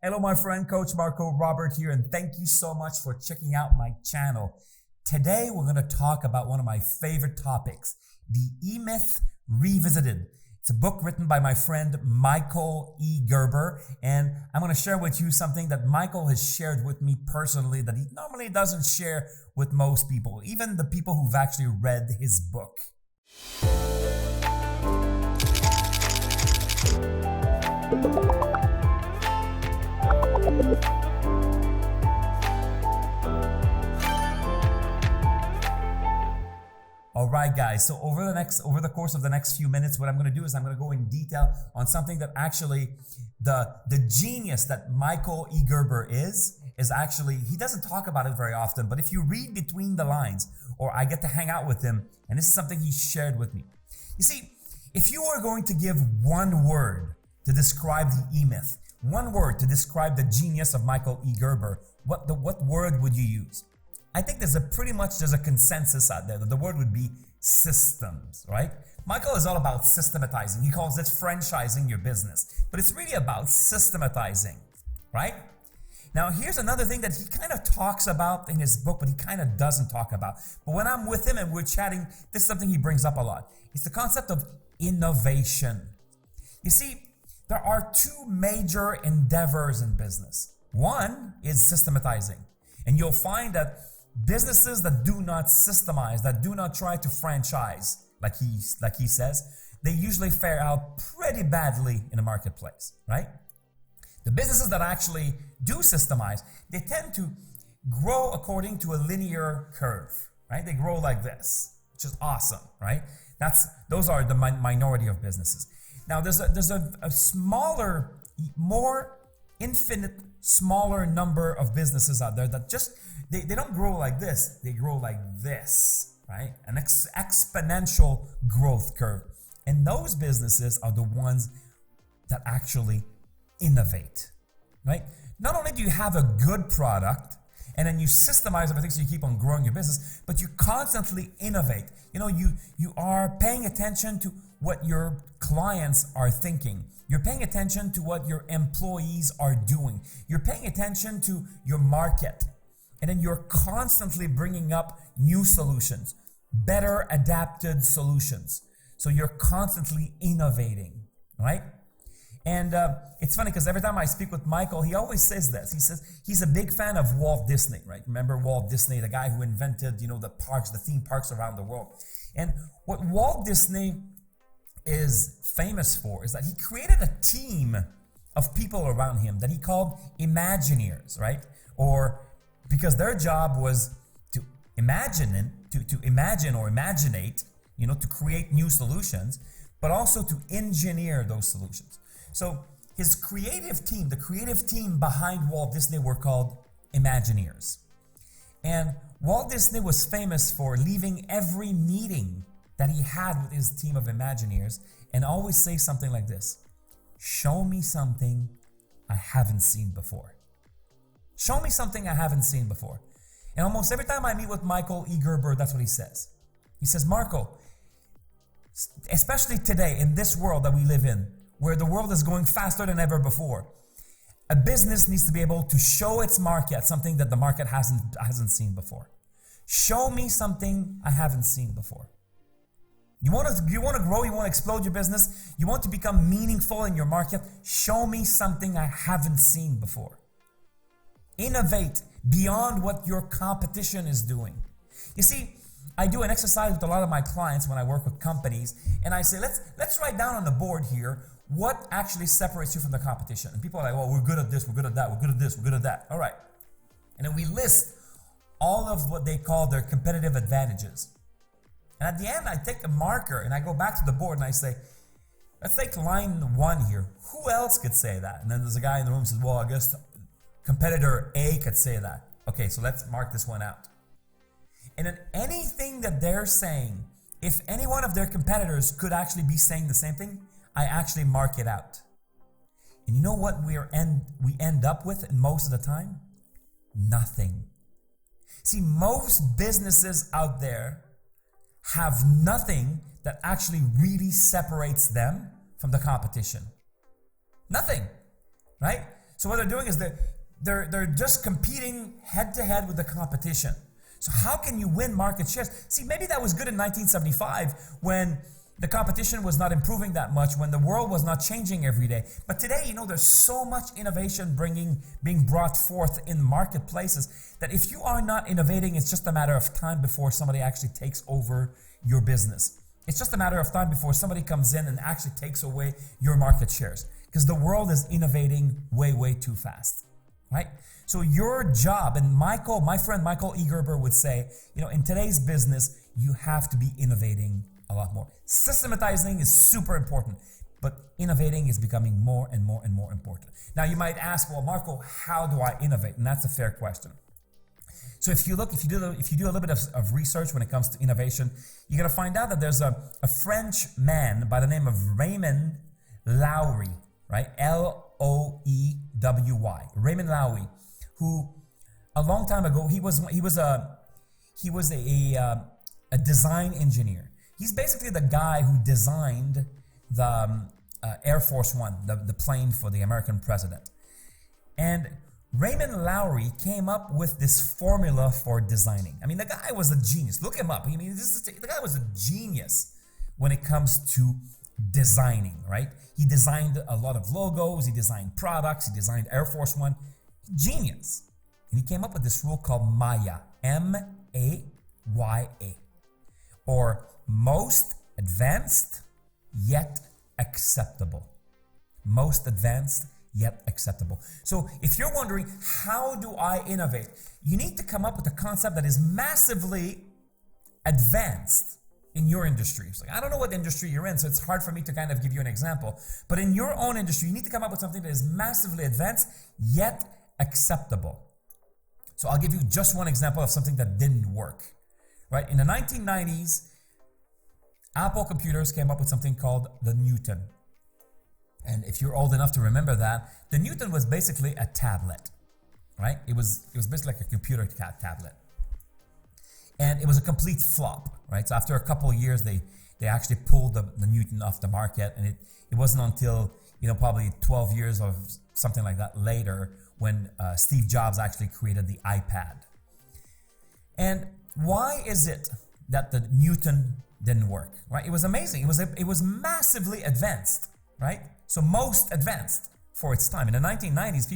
Hello, my friend, Coach Marco Robert here, and thank you so much for checking out my channel. Today, we're going to talk about one of my favorite topics, the E-Myth Revisited. It's a book written by my friend Michael E. Gerber, and I'm going to share with you something that Michael has shared with me personally that he normally doesn't share with most people, even the people who've actually read his book. All right, guys, so over the course of the next few minutes, what I'm going to do is I'm going to go in detail on something that actually the genius that Michael E. Gerber is actually, he doesn't talk about it very often, but if you read between the lines, or I get to hang out with him, and this is something he shared with me. You see, if you were going to give one word to describe the E-Myth, one word to describe the genius of Michael E. Gerber, what word would you use? I think there's a consensus out there that the word would be systems, right? Michael is all about systematizing. He calls it franchising your business, but it's really about systematizing, right? Now, here's another thing that he kind of talks about in his book, but he kind of doesn't talk about. But when I'm with him and we're chatting, this is something he brings up a lot. It's the concept of innovation. You see, there are two major endeavors in business. One is systematizing, and you'll find that businesses that do not systemize, that do not try to franchise, like he says, they usually fare out pretty badly in the marketplace, right? The businesses that actually do systemize, they tend to grow according to a linear curve, right? They grow like this, which is awesome, right? Those are the minority of businesses. Now, there's a smaller, more infinite, smaller number of businesses out there that just they don't grow like this, they grow like this, right? An exponential growth curve. And those businesses are the ones that actually innovate, right? Not only do you have a good product and then you systemize everything so you keep on growing your business, but you constantly innovate. You know, you are paying attention to what your clients are thinking. You're paying attention to what your employees are doing. You're paying attention to your market. And then you're constantly bringing up new solutions, better adapted solutions. So you're constantly innovating, right? And it's funny because every time I speak with Michael, he always says this. He says he's a big fan of Walt Disney, right? Remember Walt Disney, the guy who invented, the parks, the theme parks around the world. And what Walt Disney is famous for is that he created a team of people around him that he called Imagineers, right? Or because their job was to imagine or imaginate, to create new solutions, but also to engineer those solutions. So his creative team, the creative team behind Walt Disney were called Imagineers. And Walt Disney was famous for leaving every meeting that he had with his team of Imagineers and always say something like this: show me something I haven't seen before. Show me something I haven't seen before. And almost every time I meet with Michael E. Gerber, that's what he says. He says, Marco, especially today in this world that we live in, where the world is going faster than ever before, a business needs to be able to show its market something that the market hasn't seen before. Show me something I haven't seen before. You want to grow, you want to explode your business, you want to become meaningful in your market, show me something I haven't seen before. Innovate beyond what your competition is doing. You see, I do an exercise with a lot of my clients when I work with companies, and I say, let's write down on the board here what actually separates you from the competition. And people are like, well, we're good at this, we're good at that, we're good at this, we're good at that. All right. And then we list all of what they call their competitive advantages. And at the end, I take a marker and I go back to the board and I say, let's take line 1 here. Who else could say that? And then there's a guy in the room who says, well, I guess competitor A could say that. Okay, so let's mark this one out. And then anything that they're saying, if any one of their competitors could actually be saying the same thing, I actually mark it out. And you know what we end up with most of the time? Nothing. See, most businesses out there have nothing that actually really separates them from the competition. Nothing, right? So what they're doing is they're just competing head to head with the competition. So how can you win market shares? See, maybe that was good in 1975 when the competition was not improving that much, when the world was not changing every day. But today, you know, there's so much innovation being brought forth in marketplaces that if you are not innovating, it's just a matter of time before somebody actually takes over your business. It's just a matter of time before somebody comes in and actually takes away your market shares, because the world is innovating way, way too fast, right? So your job, and my friend Michael E. Gerber would say, you know, in today's business, you have to be innovating a lot more. Systematizing is super important, but innovating is becoming more and more and more important. Now you might ask, well, Marco, how do I innovate? And that's a fair question. So if you do a little bit of research when it comes to innovation, you're gonna find out that there's a French man by the name of Raymond Loewy, right? Loewy, Raymond Loewy, who a long time ago he was a design engineer. He's basically the guy who designed the Air Force One, the plane for the American president. And Raymond Loewy came up with this formula for designing. I mean, the guy was a genius. Look him up. I mean, the guy was a genius when it comes to designing, right? He designed a lot of logos. He designed products. He designed Air Force One. Genius. And he came up with this rule called MAYA, M-A-Y-A, or most advanced yet acceptable. Most advanced yet acceptable. So if you're wondering, how do I innovate? You need to come up with a concept that is massively advanced in your industry. It's like, I don't know what industry you're in, so it's hard for me to kind of give you an example. But in your own industry, you need to come up with something that is massively advanced yet acceptable. So I'll give you just one example of something that didn't work. Right? In the 1990s, Apple computers came up with something called the Newton. And if you're old enough to remember that, the Newton was basically a tablet, right? It was basically like a computer tablet. And it was a complete flop, right? So after a couple of years, they actually pulled the Newton off the market, and it wasn't until, you know, probably 12 years or something like that later when Steve Jobs actually created the iPad. And why is it that the Newton didn't work, right? It was amazing. It was massively advanced, right? So most advanced for its time. In the 1990s,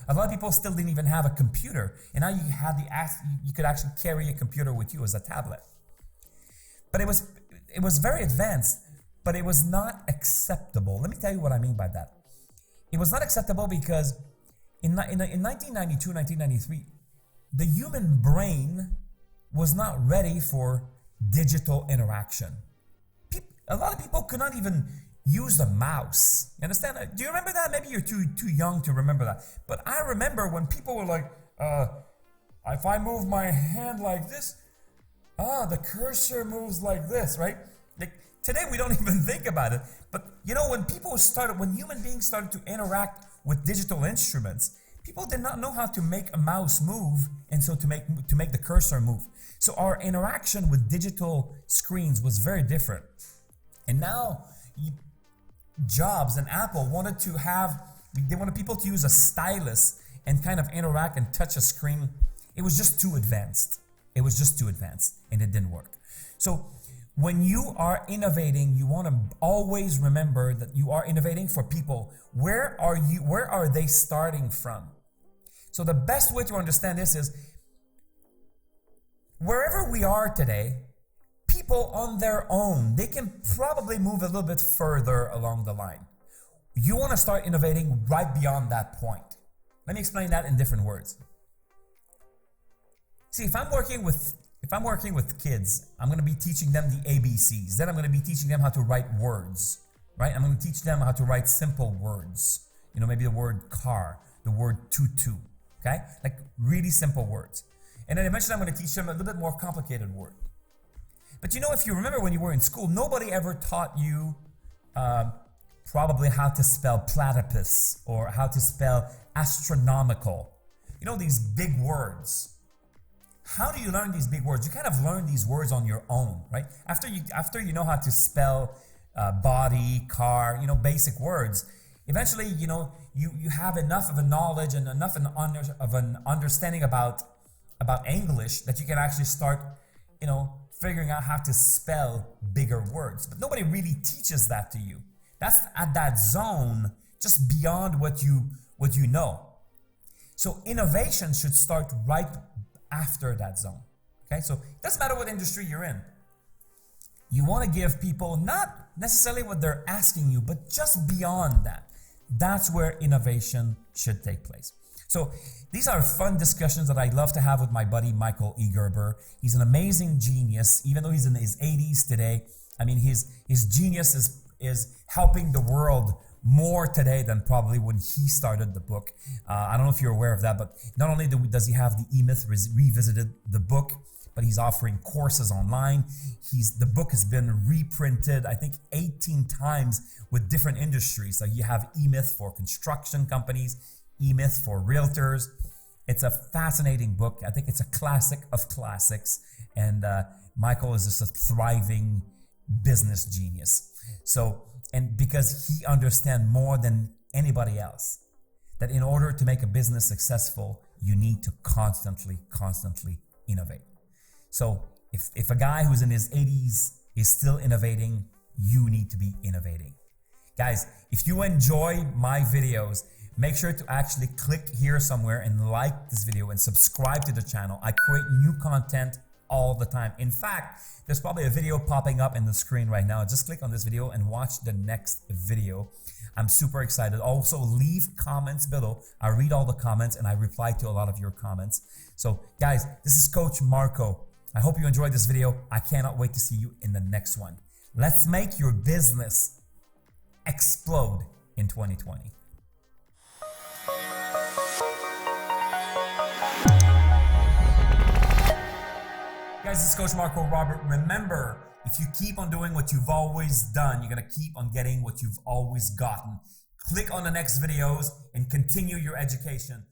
a lot of people still didn't even have a computer, and now you could actually carry a computer with you as a tablet. But it was very advanced, but it was not acceptable. Let me tell you what I mean by that. It was not acceptable because in 1992, 1993, the human brain was not ready for digital interaction. A lot of people could not even use the mouse. You understand that? Do you remember that? Maybe you're too young to remember that. But I remember when people were like, if I move my hand like this, the cursor moves like this, right? Like today we don't even think about it. But you know, when human beings started to interact with digital instruments, people did not know how to make a mouse move, and so to make the cursor move. So our interaction with digital screens was very different. And now Jobs and Apple wanted people to use a stylus and kind of interact and touch a screen. It was just too advanced. It was just too advanced, and it didn't work. So when you are innovating, you want to always remember that you are innovating for people. Where are they starting from? So the best way to understand this is, wherever we are today, people on their own, they can probably move a little bit further along the line. You want to start innovating right beyond that point. Let me explain that in different words. See, if I'm working with kids, I'm going to be teaching them the ABCs. Then I'm going to be teaching them how to write words, right? I'm going to teach them how to write simple words. You know, maybe the word car, the word tutu, okay? Like really simple words. And then eventually I'm going to teach them a little bit more complicated word. But you know, if you remember when you were in school, nobody ever taught you probably how to spell platypus or how to spell astronomical. You know, these big words. How do you learn these big words? You kind of learn these words on your own, right? After you know how to spell body, car, you know, basic words, eventually, you have enough of a knowledge and enough of an understanding about English that you can actually start, figuring out how to spell bigger words. But nobody really teaches that to you. That's at that zone, just beyond what you know. So innovation should start right after that zone. Okay, so it doesn't matter what industry you're in. You want to give people not necessarily what they're asking you, but just beyond that. That's where innovation should take place. So these are fun discussions that I love to have with my buddy Michael E. Gerber. He's an amazing genius, even though he's in his 80s today. I mean, his genius is helping the world more today than probably when he started the book. I don't know if you're aware of that, but not only does he have the E-Myth Revisited, the book, but he's offering courses online. The book has been reprinted, I think, 18 times with different industries. So you have E-Myth for construction companies, E-Myth for realtors. It's a fascinating book. I think it's a classic of classics. And Michael is just a thriving business genius. So, and because he understands more than anybody else that in order to make a business successful, you need to constantly innovate. So if a guy who's in his 80s is still innovating, you need to be innovating. Guys, if you enjoy my videos, make sure to actually click here somewhere and like this video and subscribe to the channel. I create new content all the time. In fact, there's probably a video popping up in the screen right now. Just click on this video and watch the next video. I'm super excited. Also, leave comments below. I read all the comments and I reply to a lot of your comments. So guys, this is Coach Marco. I hope you enjoyed this video. I cannot wait to see you in the next one. Let's make your business explode in 2020. Guys, this is Coach Marco Robert. Remember, if you keep on doing what you've always done, you're going to keep on getting what you've always gotten. Click on the next videos and continue your education.